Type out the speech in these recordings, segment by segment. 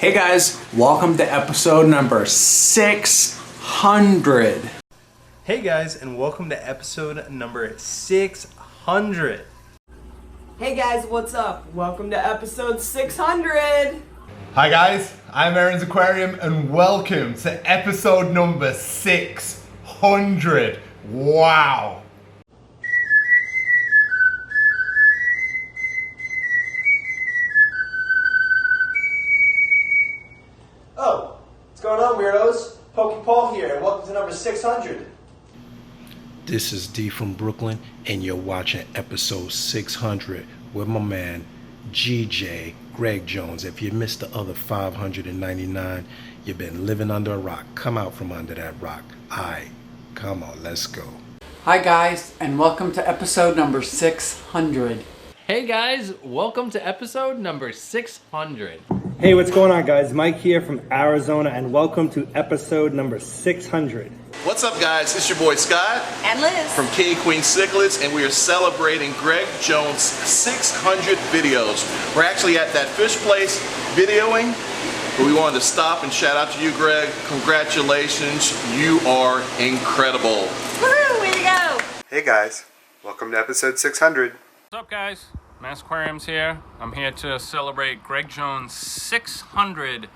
Hey guys, welcome to episode number 600. Hey guys, and welcome to episode number 600. Hey guys, what's up? Welcome to episode 600. Hi guys, I'm Aaron's Aquarium and welcome to episode number 600. Wow. Oh, what's going on, weirdos? Pokey Paul here, and welcome to number 600. This is Dee from Brooklyn, and you're watching episode 600 with my man, GJ Greg Jones. If you missed the other 599, you've been living under a rock. Come out from under that rock. Come on, let's go. Hi guys, and welcome to episode number 600. Hey guys, welcome to episode number 600. Hey, what's going on, guys? Mike here from Arizona, and welcome to episode number 600. What's up, guys? It's your boy Scott And Liz. from King Queen Cichlids, and we are celebrating Greg Jones' 600 videos. We're actually at that fish place videoing, but we wanted to stop and shout out to you, Greg. Congratulations, you are incredible. Woohoo, way to go. Hey guys, welcome to episode 600. What's up guys? Mass Aquariums here. I'm here to celebrate Greg Jones' 600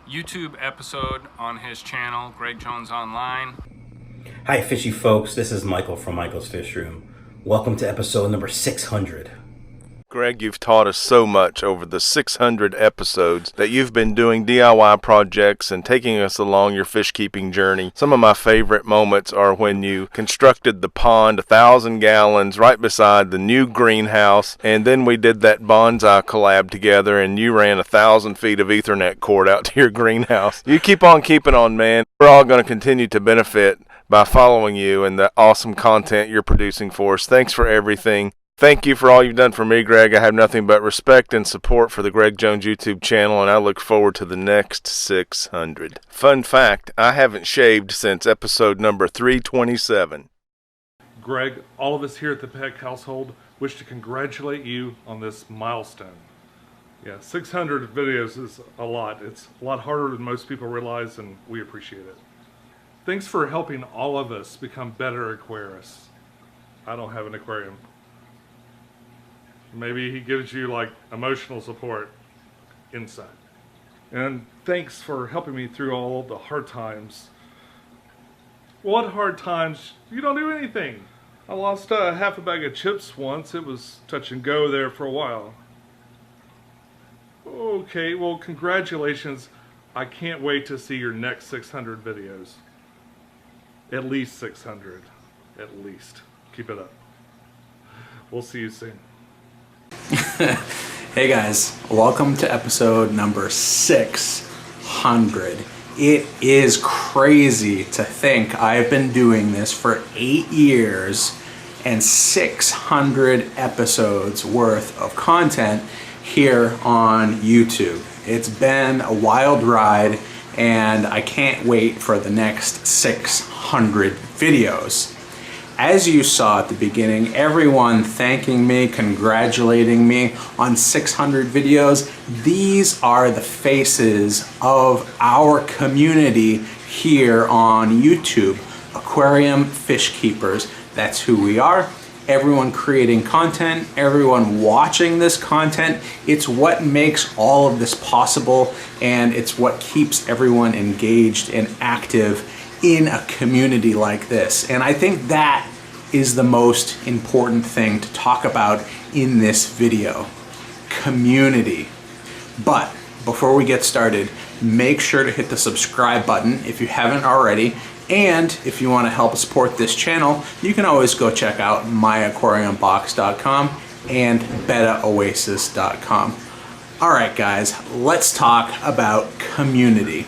YouTube episode on his channel, Greg Jones Online. Hi fishy folks, this is Michael from Michael's Fishroom. Welcome to episode number 600. Greg, you've taught us so much over the 600 episodes that you've been doing DIY projects and taking us along your fish keeping journey. Some of my favorite moments are when you constructed the pond 1,000 gallons right beside the new greenhouse, and then we did that Bonsai collab together and you ran 1,000 feet of Ethernet cord out to your greenhouse. You keep on keeping on, man. We're all going to continue to benefit by following you and the awesome content you're producing for us. Thanks for everything. Thank you for all you've done for me, Greg. I have nothing but respect and support for the Greg Jones YouTube channel, and I look forward to the next 600. Fun fact, I haven't shaved since episode number 327. Greg, all of us here at the Peck household wish to congratulate you on this milestone. Yeah, 600 videos is a lot. It's a lot harder than most people realize, and we appreciate it. Thanks for helping all of us become better aquarists. I don't have an aquarium. Maybe he gives you like emotional support inside. And thanks for helping me through all the hard times. What hard times? You don't do anything. I lost half a bag of chips once. It was touch and go there for a while. Okay, well, congratulations. I can't wait to see your next 600 videos. At least 600. At least. Keep it up. We'll see you soon. Hey guys, welcome to episode number 600. It is crazy to think I've been doing this for 8 years and 600 episodes worth of content here on YouTube. It's been a wild ride, and I can't wait for the next 600 videos. As you saw at the beginning, everyone thanking me, congratulating me on 600 videos. These are the faces of our community here on YouTube. Aquarium Fish Keepers, that's who we are. Everyone creating content, everyone watching this content. It's what makes all of this possible, and it's what keeps everyone engaged and active in a community like this. And I think that is the most important thing to talk about in this video. Community. But before we get started, make sure to hit the subscribe button if you haven't already. And if you want to help support this channel, you can always go check out myaquariumbox.com and betaoasis.com. All right, guys, let's talk about community.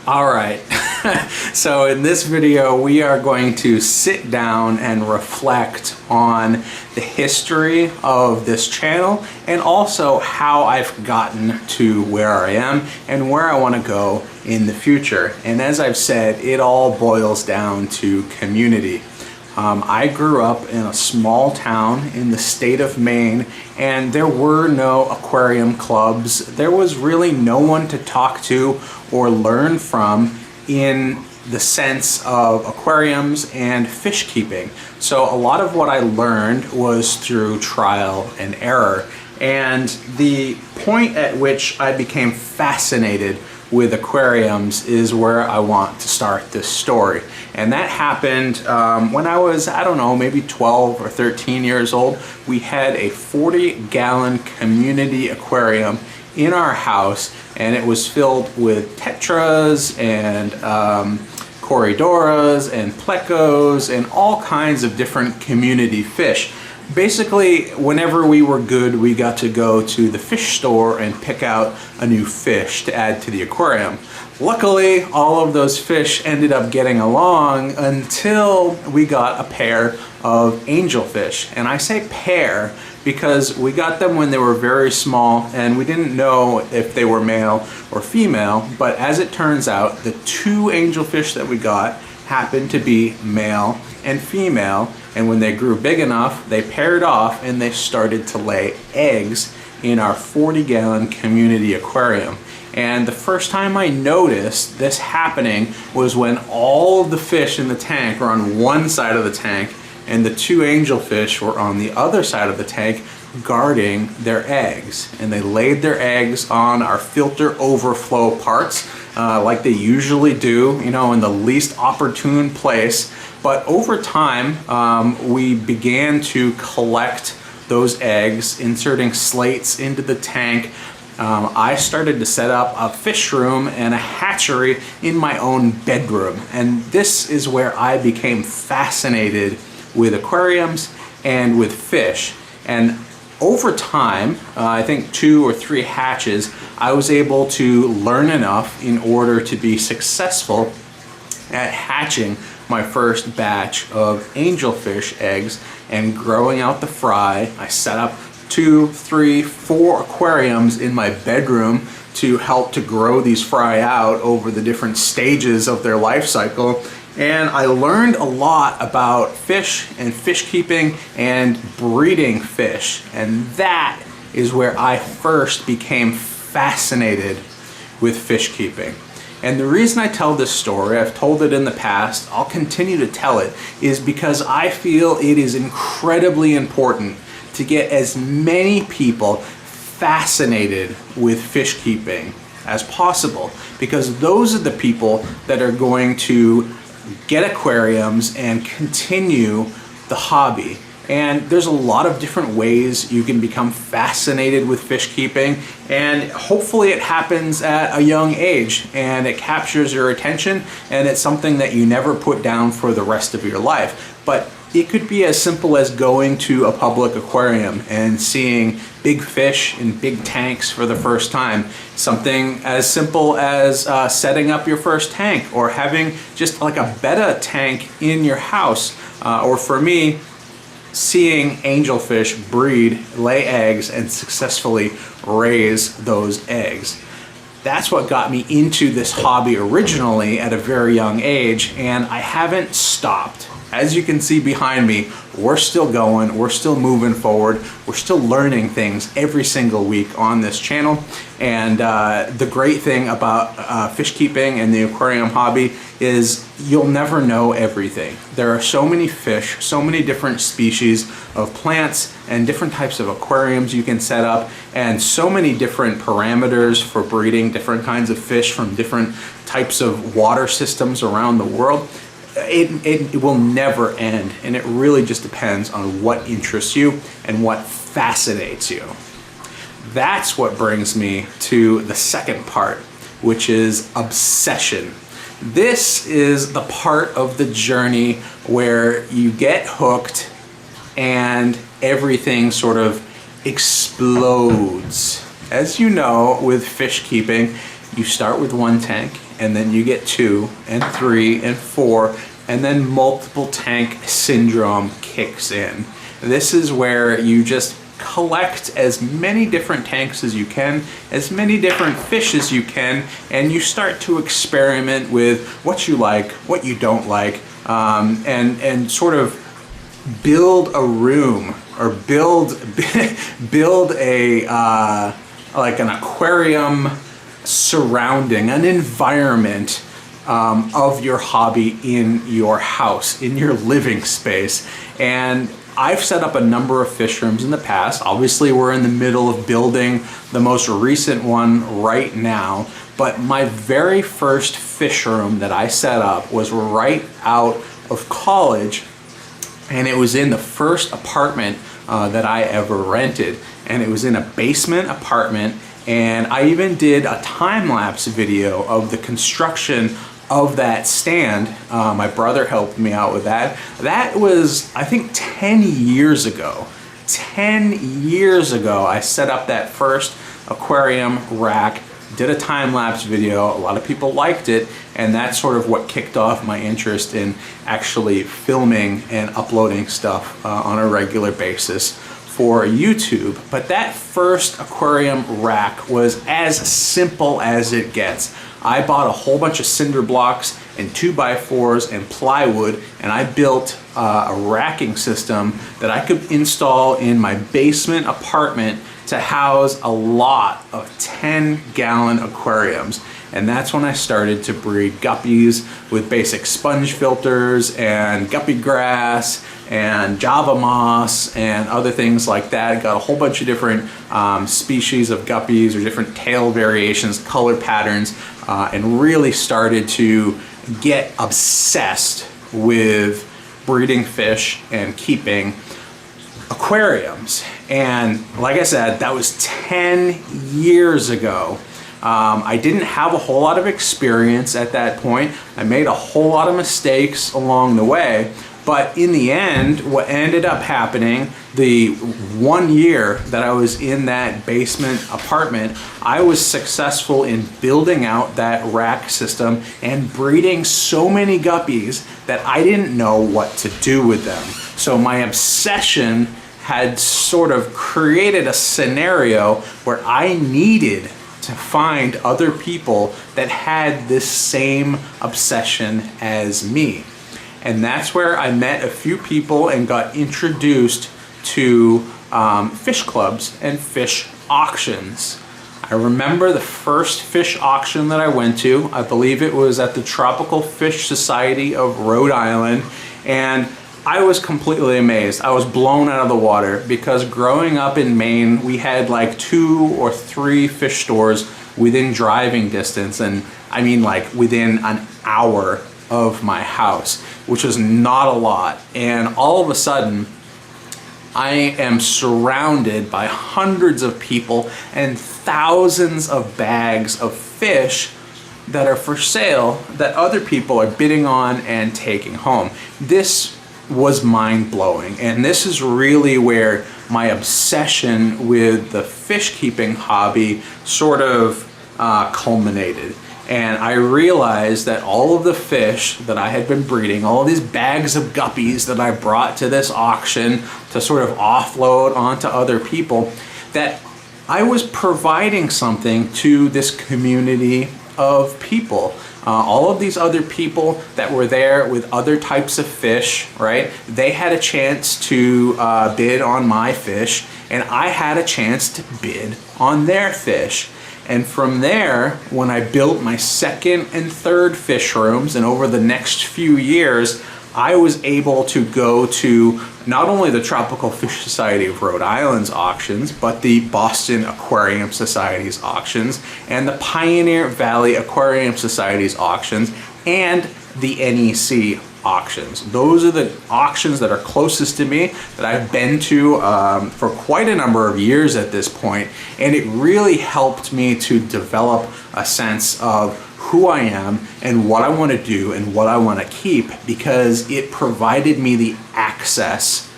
All right, so in this video we are going to sit down and reflect on the history of this channel and also how I've gotten to where I am and where I want to go in the future. And as I've said, it all boils down to community. I grew up in a small town in the state of Maine, and there were no aquarium clubs. There was really no one to talk to or learn from in the sense of aquariums and fish keeping. So a lot of what I learned was through trial and error. And the point at which I became fascinated with aquariums is where I want to start this story. And that happened when I was, I don't know, maybe 12 or 13 years old. We had a 40-gallon community aquarium in our house, and it was filled with tetras and corridoras and plecos and all kinds of different community fish. Basically, whenever we were good, we got to go to the fish store and pick out a new fish to add to the aquarium. Luckily, all of those fish ended up getting along until we got a pair of angelfish. And I say pair because we got them when they were very small and we didn't know if they were male or female. But as it turns out, the two angelfish that we got happened to be male and female. And when they grew big enough, they paired off and they started to lay eggs in our 40-gallon community aquarium. And the first time I noticed this happening was when all of the fish in the tank were on one side of the tank and the two angelfish were on the other side of the tank guarding their eggs. And they laid their eggs on our filter overflow parts like they usually do, you know, in the least opportune place. But over time, we began to collect those eggs, inserting slates into the tank. I started to set up a fish room and a hatchery in my own bedroom. And this is where I became fascinated with aquariums and with fish. And over time, I think 2 or 3 hatches, I was able to learn enough in order to be successful at hatching my first batch of angelfish eggs and growing out the fry. I set up 2, 3, 4 aquariums in my bedroom to help to grow these fry out over the different stages of their life cycle. And I learned a lot about fish and fish keeping and breeding fish. And that is where I first became fascinated with fish keeping. And the reason I tell this story, I've told it in the past, I'll continue to tell it, is because I feel it is incredibly important to get as many people fascinated with fish keeping as possible, because those are the people that are going to get aquariums and continue the hobby. And there's a lot of different ways you can become fascinated with fish keeping, and hopefully it happens at a young age and it captures your attention and it's something that you never put down for the rest of your life. But it could be as simple as going to a public aquarium and seeing big fish in big tanks for the first time. Something as simple as setting up your first tank, or having just like a betta tank in your house. Or for me, seeing angelfish breed, lay eggs, and successfully raise those eggs. That's what got me into this hobby originally at a very young age, and I haven't stopped. As you can see behind me, we're still going, we're still moving forward, we're still learning things every single week on this channel. And the great thing about fish keeping and the aquarium hobby is you'll never know everything. There are so many fish, so many different species of plants and different types of aquariums you can set up, and so many different parameters for breeding different kinds of fish from different types of water systems around the world. It will never end, and it really just depends on what interests you and what fascinates you. That's what brings me to the second part, which is obsession. This is the part of the journey where you get hooked and everything sort of explodes. As you know, with fish keeping, you start with 1 tank, and then you get 2 and 3 and 4, and then multiple tank syndrome kicks in. This is where you just collect as many different tanks as you can, as many different fish as you can, and you start to experiment with what you like, what you don't like, and sort of build a room or build a like an aquarium surrounding, an environment of your hobby in your house, in your living space. And I've set up a number of fish rooms in the past. Obviously, we're in the middle of building the most recent one right now, but my very first fish room that I set up was right out of college, and it was in the first apartment that I ever rented, and it was in a basement apartment, and I even did a time-lapse video of the construction of that stand. My brother helped me out with that. That was, I think, 10 years ago. 10 years ago, I set up that first aquarium rack, did a time-lapse video. A lot of people liked it, and that's sort of what kicked off my interest in actually filming and uploading stuff on a regular basis for YouTube. But that first aquarium rack was as simple as it gets. I bought a whole bunch of cinder blocks and 2x4s and plywood, and I built a racking system that I could install in my basement apartment to house a lot of 10-gallon aquariums. And that's when I started to breed guppies with basic sponge filters and guppy grass and Java moss and other things like that. Got a whole bunch of different species of guppies or different tail variations, color patterns, and really started to get obsessed with breeding fish and keeping aquariums. And like I said, that was 10 years ago. I didn't have a whole lot of experience at that point. I made a whole lot of mistakes along the way, but in the end, what ended up happening, the 1 year that I was in that basement apartment, I was successful in building out that rack system and breeding so many guppies that I didn't know what to do with them. So my obsession had sort of created a scenario where I needed to find other people that had this same obsession as me. And that's where I met a few people and got introduced to fish clubs and fish auctions. I remember the first fish auction that I went to. I believe it was at the Tropical Fish Society of Rhode Island, and I was completely amazed. I was blown out of the water because growing up in Maine, we had like 2 or 3 fish stores within driving distance, and I mean like within an hour of my house, which was not a lot. And all of a sudden, I am surrounded by hundreds of people and thousands of bags of fish that are for sale that other people are bidding on and taking home. This was mind-blowing, and this is really where my obsession with the fish keeping hobby sort of culminated. And I realized that all of the fish that I had been breeding, all of these bags of guppies that I brought to this auction to sort of offload onto other people, that I was providing something to this community of people. All of these other people that were there with other types of fish, right? They had a chance to bid on my fish, and I had a chance to bid on their fish. And from there, when I built my second and third fish rooms, and over the next few years, I was able to go to not only the Tropical Fish Society of Rhode Island's auctions, but the Boston Aquarium Society's auctions, and the Pioneer Valley Aquarium Society's auctions, and the NEC auctions. Those are the auctions that are closest to me, that I've been to for quite a number of years at this point, and it really helped me to develop a sense of who I am and what I want to do and what I want to keep, because it provided me the access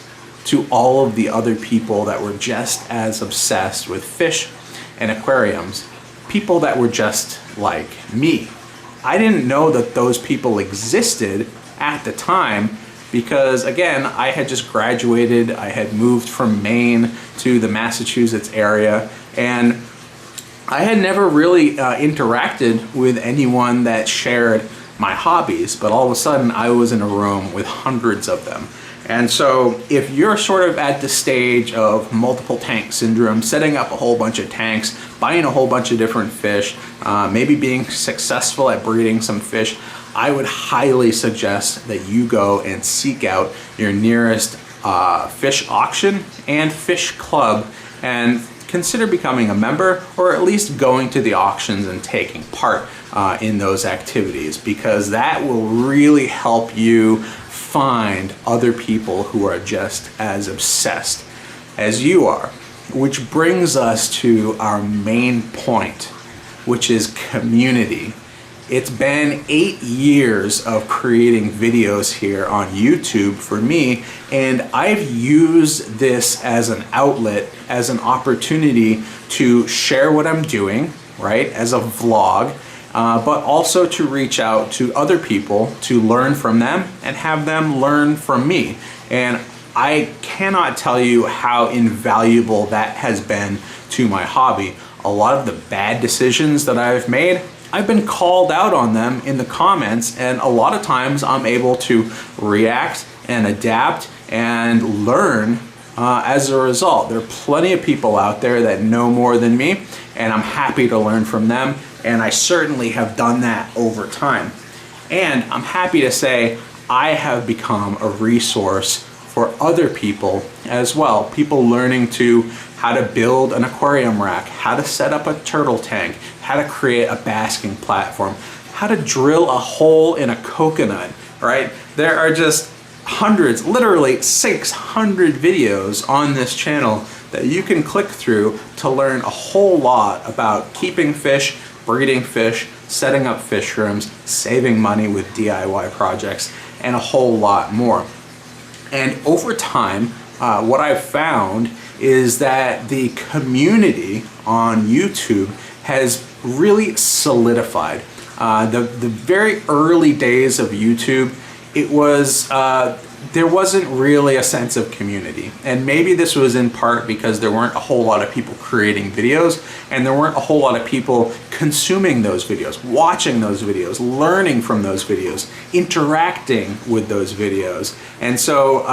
to all of the other people that were just as obsessed with fish and aquariums. people that were just like me. I didn't know that those people existed at the time because, again, I had just graduated. I had moved from Maine to the Massachusetts area, and I had never really interacted with anyone that shared my hobbies, but all of a sudden I was in a room with hundreds of them. And so if you're sort of at the stage of multiple tank syndrome, setting up a whole bunch of tanks, buying a whole bunch of different fish, maybe being successful at breeding some fish, I would highly suggest that you go and seek out your nearest fish auction and fish club and consider becoming a member, or at least going to the auctions and taking part in those activities, because that will really help you find other people who are just as obsessed as you are. Which brings us to our main point, which is community. It's been 8 years of creating videos here on YouTube for me, and I've used this as an outlet, as an opportunity to share what I'm doing, right, as a vlog, but also to reach out to other people, to learn from them and have them learn from me. And I cannot tell you how invaluable that has been to my hobby. A lot of the bad decisions that I've made, I've been called out on them in the comments, and a lot of times I'm able to react and adapt and learn as a result. There are plenty of people out there that know more than me, and I'm happy to learn from them, and I certainly have done that over time. And I'm happy to say I have become a resource for other people as well. People learning to how to build an aquarium rack, how to set up a turtle tank, how to create a basking platform, how to drill a hole in a coconut, right? There are just hundreds, literally 600 videos on this channel that you can click through to learn a whole lot about keeping fish, breeding fish, setting up fish rooms, saving money with DIY projects, and a whole lot more. And over time, what I've found is that the community on YouTube has really solidified. The very early days of YouTube, it was there wasn't really a sense of community. And maybe this was in part because there weren't a whole lot of people creating videos, and there weren't a whole lot of people consuming those videos, watching those videos, learning from those videos, interacting with those videos. And so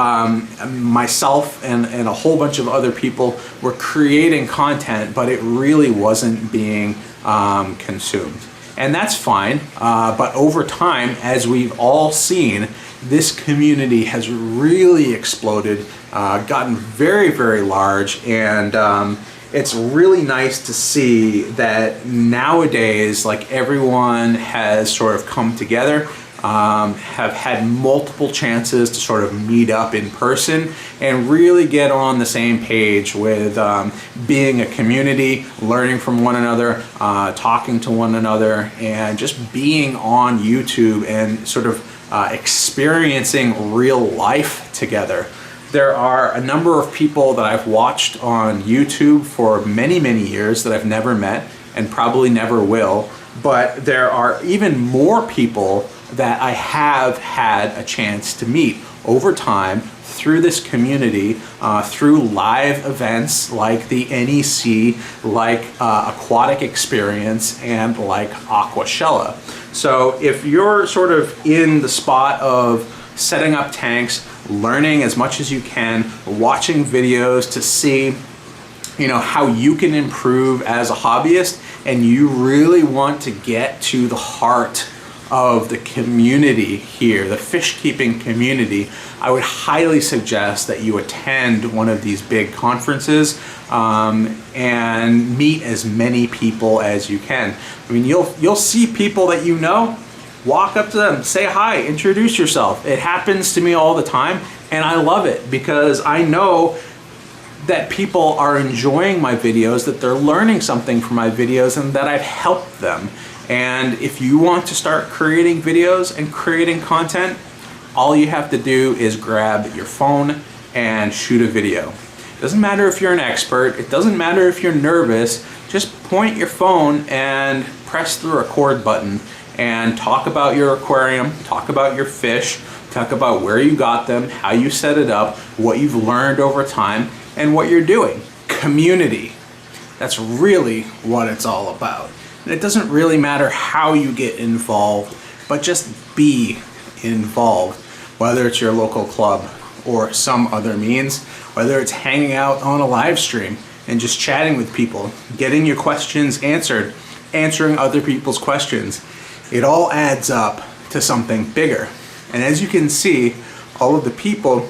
myself and a whole bunch of other people were creating content, but it really wasn't being consumed. And that's fine, but over time, as we've all seen, this community has really exploded, gotten very, very large, and it's really nice to see that nowadays, like, everyone has sort of come together, have had multiple chances to sort of meet up in person and really get on the same page with being a community, learning from one another, talking to one another, and just being on YouTube and sort of experiencing real life together. There are a number of people that I've watched on YouTube for many, many years that I've never met and probably never will, but there are even more people that I have had a chance to meet over time through this community, through live events like the NEC, like Aquatic Experience, and like Aquashella. So if you're sort of in the spot of setting up tanks, learning as much as you can, watching videos to see, you know, how you can improve as a hobbyist, and you really want to get to the heart of the community here, the fish keeping community, I would highly suggest that you attend one of these big conferences and meet as many people as you can. I mean, you'll see people that you know, walk up to them, say hi, introduce yourself. It happens to me all the time, and I love it because I know that people are enjoying my videos, that they're learning something from my videos, and that I've helped them. And if you want to start creating videos and creating content, all you have to do is grab your phone and shoot a video. It doesn't matter if you're an expert, it doesn't matter if you're nervous, just point your phone and press the record button and talk about your aquarium, talk about your fish, talk about where you got them, how you set it up, what you've learned over time, and what you're doing. Community. That's really what it's all about. And it doesn't really matter how you get involved, but just be involved. Whether it's your local club or some other means, whether it's hanging out on a live stream and just chatting with people, getting your questions answered, answering other people's questions. It all adds up to something bigger. And as you can see, all of the people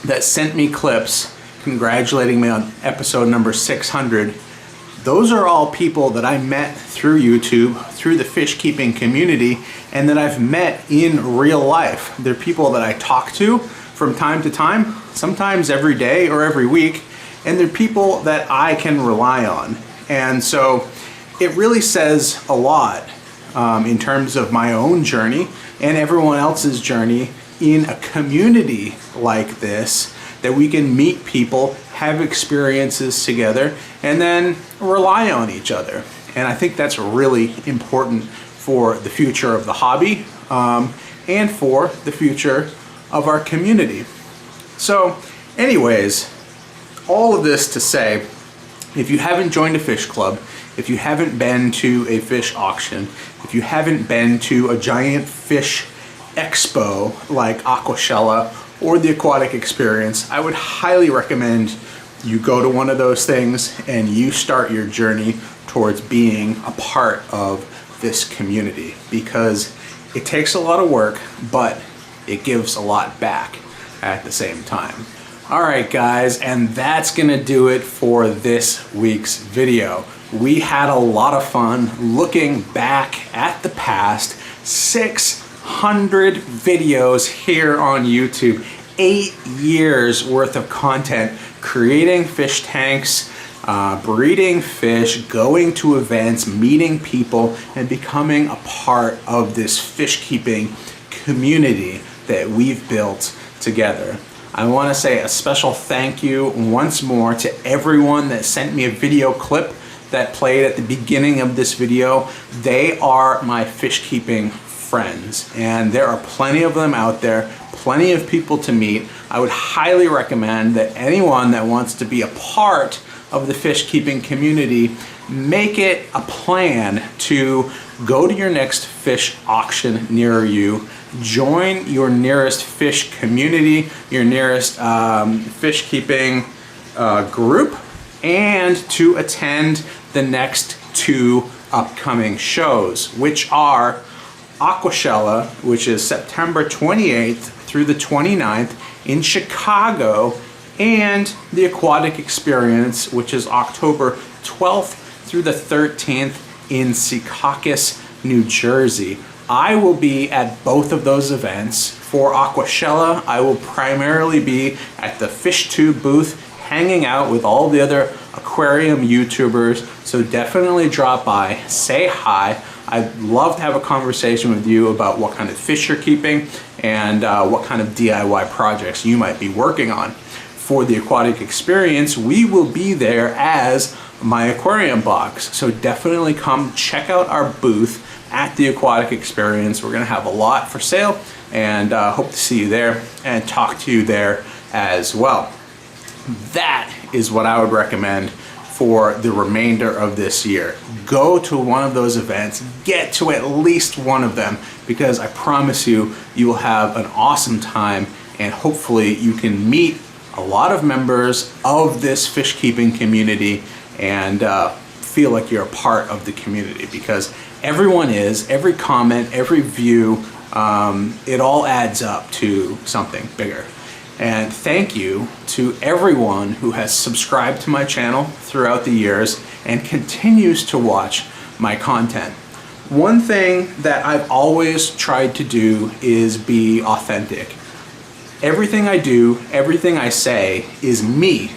that sent me clips congratulating me on episode number 600, those are all people that I met through YouTube, through the fish keeping community, and that I've met in real life. They're people that I talk to from time to time, sometimes every day or every week, and they're people that I can rely on. And so it really says a lot in terms of my own journey and everyone else's journey in a community like this, that we can meet people, have experiences together, and then rely on each other. And I think that's really important for the future of the hobby and for the future of our community. So anyways, all of this to say, if you haven't joined a fish club, if you haven't been to a fish auction, if you haven't been to a giant fish expo like Aquashella or the Aquatic Experience, I would highly recommend you go to one of those things and you start your journey towards being a part of this community, because it takes a lot of work, but it gives a lot back at the same time. All right, guys, and that's gonna do it for this week's video. We had a lot of fun looking back at the past 600 videos here on YouTube. 8 years worth of content, creating fish tanks, breeding fish, going to events, meeting people, and becoming a part of this fish keeping community that we've built together. I want to say a special thank you once more to everyone that sent me a video clip that played at the beginning of this video. They are my fish keeping friends, and there are plenty of them out there, plenty of people to meet. I would highly recommend that anyone that wants to be a part of the fish keeping community, make it a plan to go to your next fish auction near you, join your nearest fish community, your nearest fish keeping group, and to attend the next 2 upcoming shows, which are Aquashella, which is September 28th through the 29th in Chicago, and the Aquatic Experience, which is October 12th through the 13th in Secaucus, New Jersey. I will be at both of those events. For Aquashella, I will primarily be at the Fish Tube booth, hanging out with all the other aquarium YouTubers, so definitely drop by, say hi. I'd love to have a conversation with you about what kind of fish you're keeping and what kind of DIY projects you might be working on. For the Aquatic Experience, we will be there as my aquarium box, so definitely come check out our booth at the Aquatic Experience. We're gonna have a lot for sale, and hope to see you there and talk to you there as well. That is what I would recommend for the remainder of this year. Go to one of those events, get to at least one of them, because I promise you, you will have an awesome time, and hopefully you can meet a lot of members of this fish keeping community and feel like you're a part of the community, because everyone is, every comment, every view, it all adds up to something bigger. And thank you to everyone who has subscribed to my channel throughout the years and continues to watch my content. One thing that I've always tried to do is be authentic. Everything I do, everything I say is me.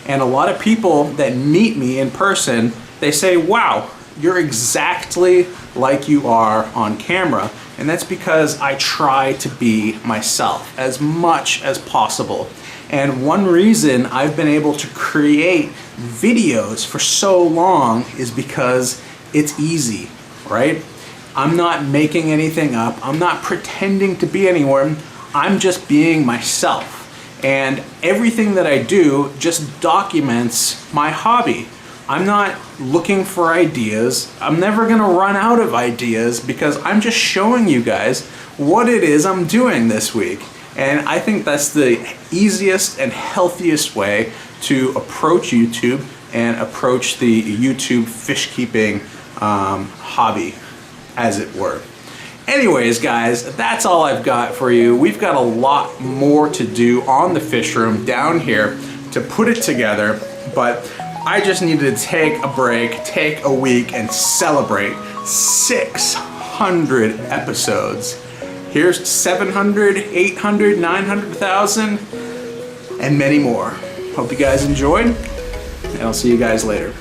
And a lot of people that meet me in person, they say, wow, you're exactly like you are on camera. And that's because I try to be myself as much as possible. And one reason I've been able to create videos for so long is because it's easy, right? I'm not making anything up. I'm not pretending to be anyone. I'm just being myself. And everything that I do just documents my hobby. I'm not looking for ideas. I'm never gonna run out of ideas because I'm just showing you guys what it is I'm doing this week. And I think that's the easiest and healthiest way to approach YouTube and approach the YouTube fish keeping hobby, as it were. Anyways, guys, that's all I've got for you. We've got a lot more to do on the fish room down here to put it together, but I just needed to take a break, take a week, and celebrate 600 episodes. Here's 700, 800, 900,000, and many more. Hope you guys enjoyed, and I'll see you guys later.